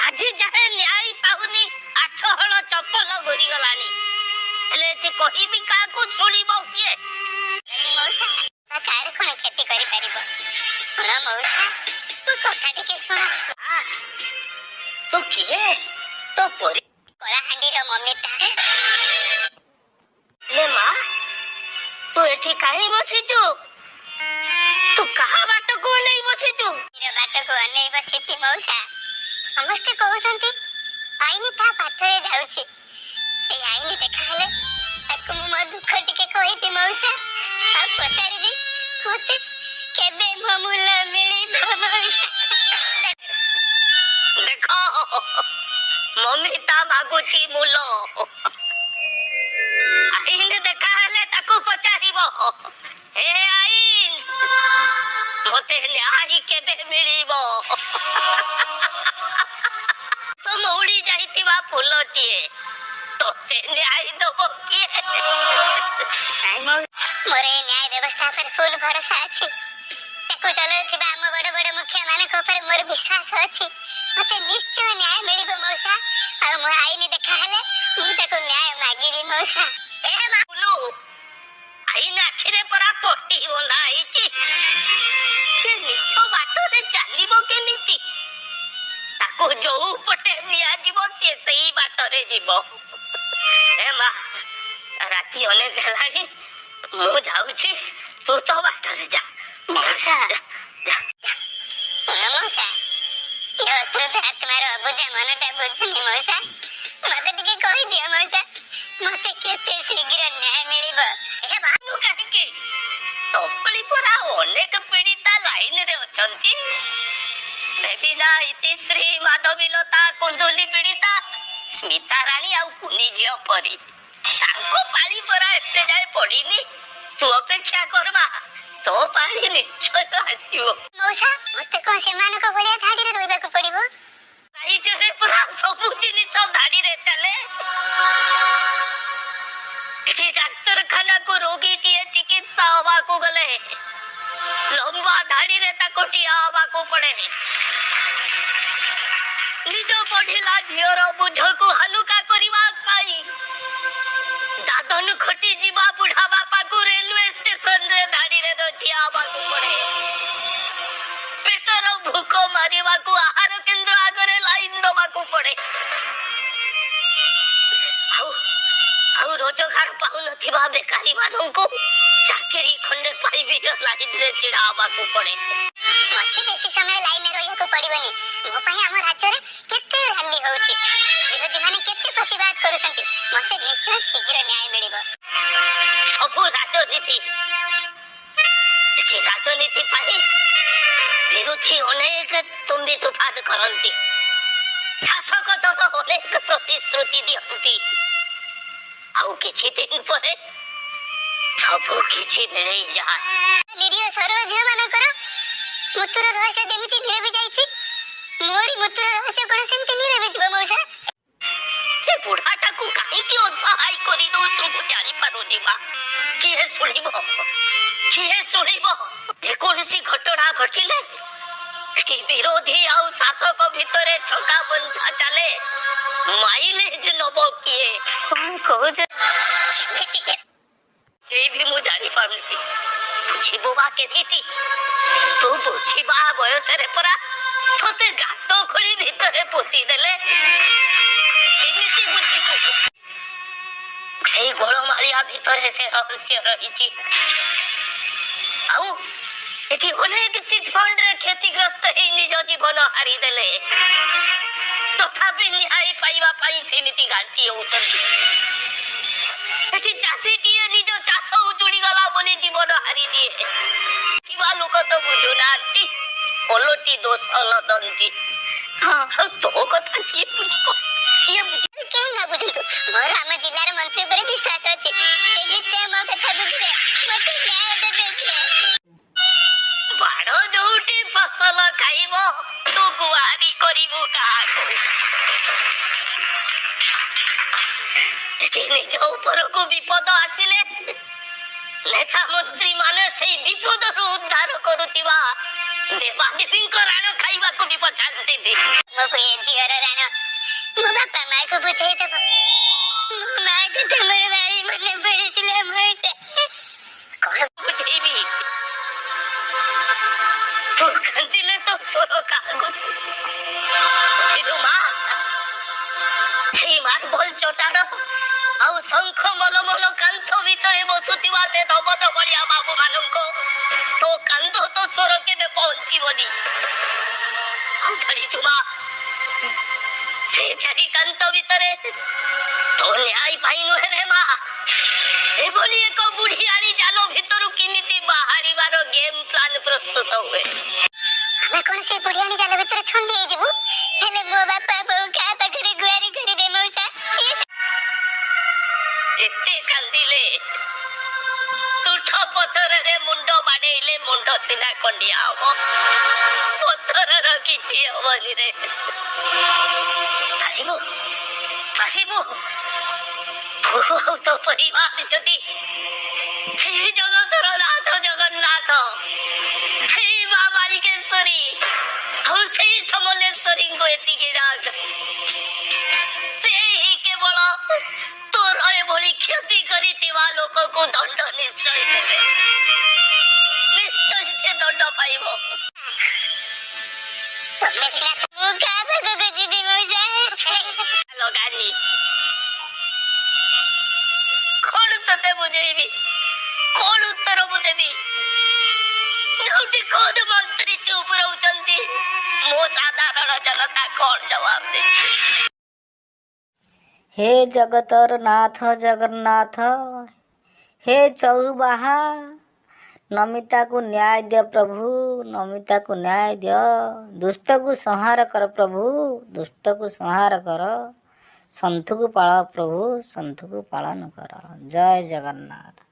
ଆଜି ଯାଏ ନ୍ୟାୟ ପାଉନି। 8 ହଳ ଚପଲ ଘୁରିଗଲାଣି। ହେଲେ ଏଠି କହିବି କାହାକୁ ଶୁଣିବ କିଏ? କାହାର କଣ କ୍ଷତି କରିପାରିବ? ଶୁଣ ମଉସା, ତୁ କଥା ଟିକେ ଶୁଣ। ତୁ କିଏ? ତୋ ପରି କଳାହାଣ୍ଡିର ମମିତା। ଲେ ମା, ତୁ ଏଠି କାହିଁ ବସିଛୁ? ତୁ କାହା ବାଟକୁ ଅନେଇ ବସିଛୁ? ବାଟକୁ ଅନେଇ ବସିଛି ମଉସା। ସମସ୍ତେ କହୁଛନ୍ତି ଆଇନି ତା ପାଠରେ ଯାଉଛି। ସେଇ ଆଇନି ଦେଖାହେଲେ ତାକୁ ମୁଁ ମୋ ଦୁଃଖ ଟିକେ କହିବି ମଉସା। ଆଉ ପଚାରିବି ମତେ କେବେ ମୋ ମୂଲ ମିଳିବ ମଉସା। ଦେଖ, ମମିତା ମାଗୁଛି ମୂଲ। ଆଇନ ଦେଖା ହେଲେ ତାକୁ ପଚାରିବ, ହେ ଆଇନ, ମତେ ନ୍ୟାୟ କେବେ ମିଳିବ? ମଉଳି ଯାଇଥିବା ଫୁଲଟିଏ ତତେ ନ୍ୟାୟ ଦବ କିଏ? ମୋର ଏ ନ୍ୟାୟ ବ୍ୟବସ୍ଥା ଉପରେ ଫୁଲ ଭରସା ଅଛି। ତାକୁ ଚଲାଉଥିବା ଆମ ବଡ ବଡ ମୁଖିଆ ମାନଙ୍କ ଉପରେ ମୋର ବିଶ୍ୱାସ ଅଛି। ମତେ ନିଶ୍ଚୟ ନ୍ୟାୟ ମିଳିବ ମଉସା। ଆଉ ମୋ ଆଇନ ଦେଖା ହେଲେ ମୁଁ ତାକୁ ନ୍ୟାୟ ମାଗିବି ମଉସା। ଆଇନ ଆଖିରେ ପରା ପଟି ବନ୍ଧା ହେଇଛି। ସେ ନିଜ ବାଟରେ ଚାଲିବ କେମିତି? ତାକୁ ଯୋଉ ପଟେ ନିଆଯିବ ସେ ସେଇ ବାଟରେ ଯିବ। ଏ ମା, ରାତି ଅନେକ ହେଲାଣି, ମୁଁ ଯାଉଛି, ତୁ ତ ବାଟରେ ଯା। ମଉସା, ମଉସା, ଆତ୍ମାର ଅବୁଝା ମନଟା ବୁଝୁନି ମଉସା। ମତେ ଟିକେ କହିଦିଅ ମଉସା, ମତେ କେତେ ଶୀଘ୍ର ନ୍ୟାୟ ମିଳିବ? କାହିଁକି? ତପଳି ପରା ଅନେକ ପୀଡ଼ିତା ଲାଇନରେ ଅଛନ୍ତି। ବେବିନା, ଇତିଶ୍ରୀ, ମାଧବୀଲତା, କୁନ୍ଦୁଲି ପୀଡ଼ିତା, ସ୍ମିତା ରାଣୀ ଆଉ କୁନି ଝିଅ ପରି। ତାଙ୍କ ପାଳି ପରା ଏତେ ଯାଏ ପଡିନି। ତୁ ଅପେକ୍ଷା କରବା, ତୋ ପାଳି ନିଶ୍ଚୟ ଆସିବ। ମଉସା, ମତେ କଣ ସେମାନଙ୍କ ଭଳିଆ ଧାଡିରେ ରହିବାକୁ ପଡିବ? ରାଇଜରେ ପୁରା ସବୁ ଜିନିଷ ଧାଡିରେ ଚାଲେ। ଏଠି ଡାକ୍ତରଖାନାକୁ ରୋଗୀଟିଏ ଚିକିତ୍ସା ହବାକୁ ଗଲେ ଲମ୍ବା ଧାଡିରେ ତାକୁ ଠିଆ ହବାକୁ ପଡେ। ନିଜ ପଢିଲା ଝିଅର ବୋଝକୁ ହାଲୁକା କରିବା ପାଇଁ ଦାଦନ ଖଟି ଯିବା ବୁଢା ବାପାକୁ ରେଲୱେ ଷ୍ଟେସନରେ ଧାଡିରେ ଠିଆ ହବାକୁ ପଡେ। ପେଟର ଭୋକ ମାରିବାକୁ ଆହାର କେନ୍ଦ୍ର ଆଗରେ ଲାଇନ ଦବାକୁ ପଡେ। ଆଉ ରୋଜଗାର ପାଉନଥିବା ବେକାରୀ ମାନଙ୍କୁ ଚାକିରି ଖଣ୍ଡେ ପାଇବି ଲାଇନରେ ଛିଡା ହବାକୁ ପଡେ। ମତେ ବେଶୀ ସମୟ ଲାଇନରେ ରହିବାକୁ ପଡିବନି। ମୋ ପାଇଁ ଆମ ରାଜ୍ୟରେ କେତେ ରାଲି ହଉଛି, ବିରୋଧୀ ମାନେ କେତେ ପ୍ରତିବାଦ କରୁଛନ୍ତି। ମତେ ନିଶ୍ଚୟ ଶୀଘ୍ର ନ୍ୟାୟ ମିଳିବ। ସବୁ ରାଜନୀତି ପାଇଁ ବିରୋଧୀ ଅନେକ ତୁମ୍ବି ତୁଫାନ କରନ୍ତି। ଶାସକ ଦଳ ଅନେକ ପ୍ରତିଶ୍ରୁତି ଦିଅନ୍ତି। ଆଉ କିଛି ଦିନ ପରେ ସବୁ କିଛି ମିଳିଯାଏ। ନିରୀହ ସରଳ ଝିଅ ମାନଙ୍କର ମୃତ୍ୟୁର ରହସ୍ୟ ଯେମିତି ନିରବି ଯାଇଛି, ମୋରି ମୃତ୍ୟୁର ରହସ୍ୟ କଣ ସେମିତି ନିରବି ଯିବ ମଉସା? ଏ ବୁଢାଟାକୁ କାହିଁକି ଅସହାୟ କରିଦଉଛୁ ମୁଁ ଜାଣିପାରୁନି ମା। କିଏ ଶୁଣିବ? ଯେକୌଣସି ଘଟଣା ଘଟିଲେ ଏଠି ବିରୋଧୀ ଆଉ ଶାସକ ଭିତରେ ଛକା ପଞ୍ଝା ଚାଲେ। ମାଇଲେଜ ନବ କିଏ? କଣ କହୁଛ? ବି ମୁଁ ଜାଣିପାରୁନି। ବୁଝିବୁ ବା କେମିତି? ତୁ ବୁଝିବା ବୟସରେ ପରା ତତେ ଗାତ ଖୋଳି ଭିତରେ ପୋତି ଦେଲେ। କେମିତି ବୁଝିବୁ? ସେଇ ଗୋଳମାଳିଆ ଭିତରେ ସେ ରହସ୍ୟ ରହିଛି। ଆଉ ଏଠି ଅନେକ ଚିଟ୍ ଫଣ୍ଡରେ କ୍ଷତିଗ୍ରସ୍ତ ହେଇ ନିଜ ଜୀବନ ହାରିଦେଲେ। ତଥାପି ନ୍ୟାୟ ପାଇବା ପାଇଁ ସେମିତି ଘାଣ୍ଟି ହଉଛନ୍ତି। ଏଠି ଚାଷୀଟିଏ ନିଜ ଚାଷ ଉଜୁଡି ଗଲା ବୋଲି ଜୀବନ ହାରିଦିଏ। ଥିବା ଲୋକ ତ ବୁଝୁନାହାନ୍ତି, ଓଲଟି ଦୋଷ ଲଦନ୍ତି। ତୋ କଥା କିଏ ବୁଝିବ? କେହି ନ ବୁଝନ୍ତୁ, ମୋର ଆମ ଜିଲ୍ଲାର ମନ୍ତ୍ରୀ ଉପରେ ବିଶ୍ୱାସ ଅଛି। ସେ ନିଶ୍ଚୟ ମୋ କଥା ବୁଝିବେ, ମତେ ନ୍ୟାୟ ଦେବେ। ବାଡ଼ ଯୋଉଠି ଫସଲ ଖାଇବ, ତୁ ଗୁହାରି କରିବୁ କାହାକୁ? ନିଜ ଉପରକୁ ବିପଦ ଆସିଲେ ନେତା ମନ୍ତ୍ରୀ ମାନେ ସେଇ ବିପଦରୁ ଉଦ୍ଧାର କରୁଥିବା ଦେବାଦେବୀଙ୍କ ରାଣ ଖାଇବାକୁ ବି ପଚାରନ୍ତିନି। ମୋ ପ୍ରିୟ ଝିଅର ରାଣ ମୋ ବାପା ମାଆକୁ ବୁଝେଇଦବ। ମୋ ମା କଥା ମୋର ଭାରି ମନେ ପଡିଥିଲା ମଉସା। କଣ ବୁଝେଇବି? ତୁ କାନ୍ଦିଲେ ତୋ ସ୍ୱର କାହାକୁ ବୁଝିଲୁ ମା? ସେଇ ମାର୍ବଲ ଚଟାଣ ଆଉ ଶଙ୍ଖ ମଲମଲ କାନ୍ଥ ଭିତରେ ବସୁଥିବା ସେ ଧବଧ ଭଳିଆ ବାବୁ ମାନଙ୍କୁ ତୋ କାନ୍ଦ ତୋ ସ୍ୱର କେବେ ପହଞ୍ଚିବନି। ଆଉ ଜାଣିଛୁ ମା, ସେ ଚାରି କାନ୍ଥ ଭିତରେ ତୋ ନ୍ୟାୟ ପାଇଁ ନୁହେଁ ରେ ମା, ଏଭଳି ଏକ ବୁଢିଆଣୀ ଜାଲ ଭିତରୁ କେମିତି ବାହାରିବାର ଗେମ୍ ପ୍ଲାନ ପ୍ରସ୍ତୁତ ହୁଏ। ଆମେ କଣ ସେ ବୁଢିଆଣୀ ଜାଲ ଭିତରେ ଛନ୍ଦି ହେଇଯିବୁ? ହେଲେ ମୋ ବାପା ବୋଉ କାହା ପାଖରେ ଗୁହାରି କରିବେ ମଉସା? ଯେତେ କାନ୍ଦିଲେ ତୁଠ ପଥରରେ ମୁଣ୍ଡ ବାଡେଇଲେ ମୁଣ୍ଡ ସିନା ଖଣ୍ଡିଆ ହବ, ପଥରର କିଛି ହବନି ରେ। ଆସିବୁ ଆସିବୁ ତୁ ଆଉ ତୋ ପରିବାର ଯଦି ସେଇ ଜଗତର ନାଥ ଜଗନ୍ନାଥ, ସେଇ ମା ମାଳିକେଶ୍ୱରୀ ଆଉ ସେଇ ସମଲେଶ୍ୱରୀଙ୍କୁ ଏତିକି ଡାକ, ସେ ହିଁ କେବଳ ତୋର ଏଭଳି କ୍ଷତି କରିଥିବା ଲୋକକୁ ଦଣ୍ଡ ନିଶ୍ଚୟ ଦେବେ। ନିଶ୍ଚୟ ସେ ଦଣ୍ଡ ପାଇବ। ତମେ ସିନା ମୁଁ କାହା ପାଖକୁ ଯିବି ମଉସା? ଲଗାନି କଣ ତତେ ବୁଝେଇବି, କଣ ଉତ୍ତର ମୁଁ ଦେବି? ଯୋଉଠି ଖୋଦ ମନ୍ତ୍ରୀ ଚୁପ ରହୁଛନ୍ତି, ମୁଁ ସାଧାରଣ ଜନତା କଣ ଜବାବ ଦେବି? हे जगतर नाथ जगन्नाथ, हे चौबाहा, नमिता को न्याय दिय प्रभु, नमिता को न्याय दिय। दुष्ट को संहार कर प्रभु, दुष्ट को संहार कर। संत को पाଳ प्रभु, संत को पालन कर। जय जगन्नाथ।